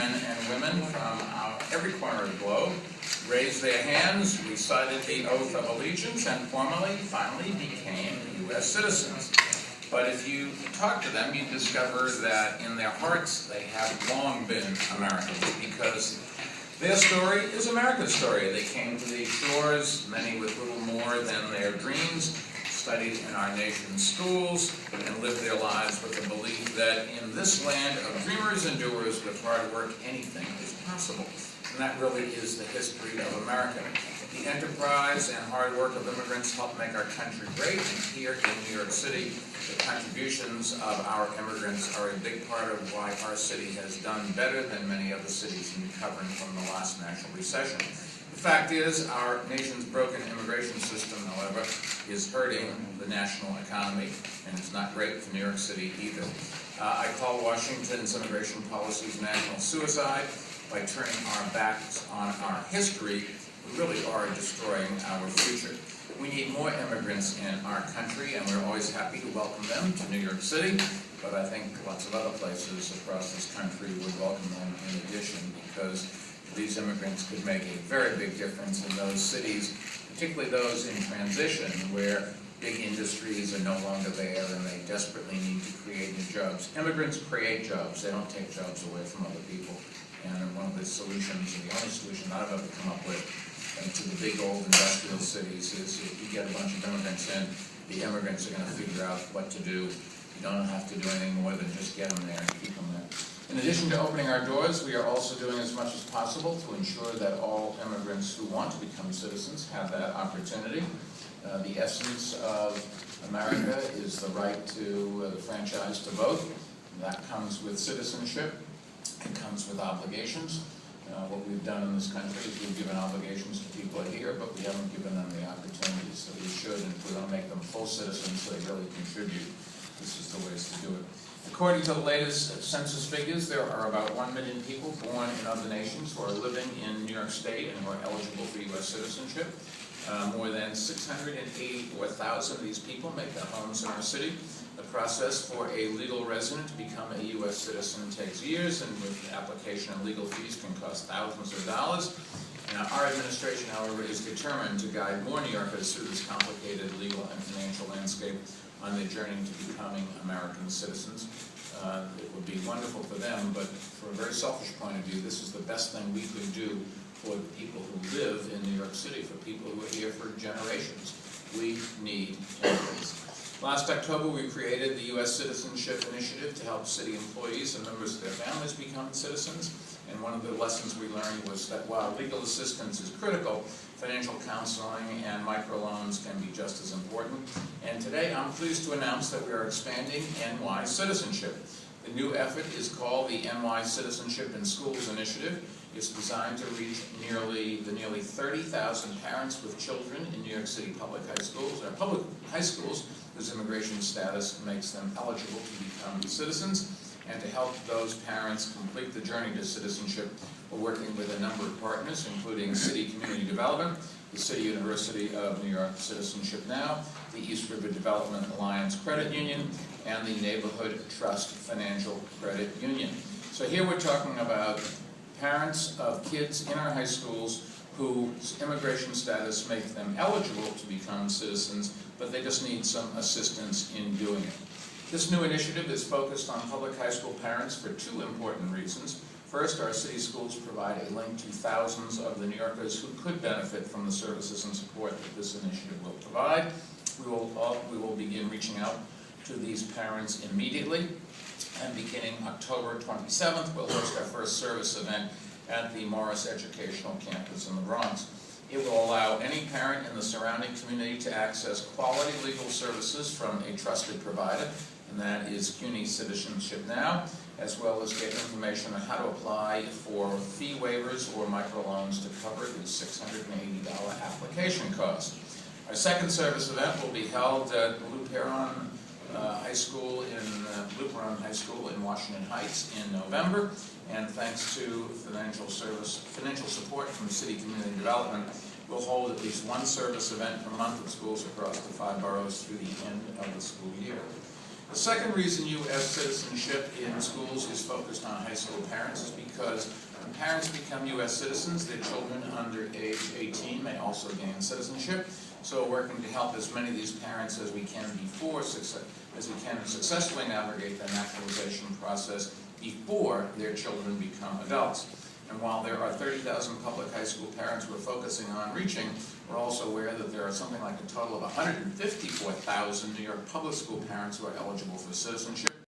men and women from every corner of the globe raised their hands, recited the oath of allegiance, and finally became U.S. citizens. But if you talk to them, you discover that in their hearts they have long been Americans, because their story is America's story. They came to these shores, many with little more than their dreams, studied in our nation's schools, and lived their lives with the belief that in this land of dreamers and doers with hard work, anything is possible. And that really is the history of America. The enterprise and hard work of immigrants helped make our country great, and here in New York City, the contributions of our immigrants are a big part of why our city has done better than many other cities in recovering from the last national recession. The fact is, our nation's broken immigration system, however, is hurting the national economy, and it's not great for New York City either. I call Washington's immigration policies national suicide. By turning our backs on our history, we really are destroying our future. We need more immigrants in our country, and we're always happy to welcome them to New York City, but I think lots of other places across this country would welcome them in addition, because these immigrants could make a very big difference in those cities, particularly those in transition, where big industries are no longer there and they desperately need to create new jobs. Immigrants create jobs. They don't take jobs away from other people. And one of the solutions, and the only solution I've ever come up with to the big old industrial cities is if you get a bunch of immigrants in, the immigrants are going to figure out what to do. You don't have to do anything more than just get them there and keep them there. In addition to opening our doors, we are also doing as much as possible to ensure that all immigrants who want to become citizens have that opportunity. The essence of America is the right to the franchise to vote. That comes with citizenship. It comes with obligations. What we've done in this country is we've given obligations to people here, but we haven't given them the opportunities that we should, and if we don't make them full citizens so they really contribute, this is the ways to do it. According to the latest census figures, there are about 1 million people born in other nations who are living in New York State and who are eligible for U.S. citizenship. More than 684,000 of these people make their homes in our city. The process for a legal resident to become a U.S. citizen takes years, and with application and legal fees can cost thousands of dollars. Now, our administration, however, is determined to guide more New Yorkers through this complicated legal and financial landscape on their journey to becoming American citizens. It would be wonderful for them, but from a very selfish point of view, this is the best thing we could do for the people who live in New York City, for people who are here for generations. We need immigrants. Last October, we created the U.S. Citizenship Initiative to help city employees and members of their families become citizens. And one of the lessons we learned was that while legal assistance is critical, financial counseling and microloans can be just as important. And today, I'm pleased to announce that we are expanding NY citizenship. The new effort is called the NY Citizenship in Schools Initiative. It's designed to reach the nearly 30,000 parents with children in New York City public high schools whose immigration status makes them eligible to become citizens. And to help those parents complete the journey to citizenship, we're working with a number of partners, including City Community Development, the City University of New York Citizenship Now, the East River Development Alliance Credit Union, and the Neighborhood Trust Financial Credit Union. So here we're talking about parents of kids in our high schools whose immigration status makes them eligible to become citizens, but they just need some assistance in doing it. This new initiative is focused on public high school parents for two important reasons. First, our city schools provide a link to thousands of the New Yorkers who could benefit from the services and support that this initiative will provide. We will begin reaching out to these parents immediately, and beginning October 27th, we'll host our first service event at the Morris Educational Campus in the Bronx. It will allow any parent in the surrounding community to access quality legal services from a trusted provider, and that is CUNY Citizenship Now, as well as get information on how to apply for fee waivers or microloans to cover the $680 application cost. Our second service event will be held at Blue Heron High School in Washington Heights in November, and thanks to financial support from City Community Development, we'll hold at least one service event per month at schools across the 5 boroughs through the end of the school year. The second reason U.S. citizenship in schools is focused on high school parents is because when parents become U.S. citizens, their children under age 18 may also gain citizenship. So we're working to help as many of these parents as we can successfully navigate the naturalization process before their children become adults. And while there are 30,000 public high school parents we're focusing on reaching, we're also aware that there are something like a total of 154,000 New York public school parents who are eligible for citizenship.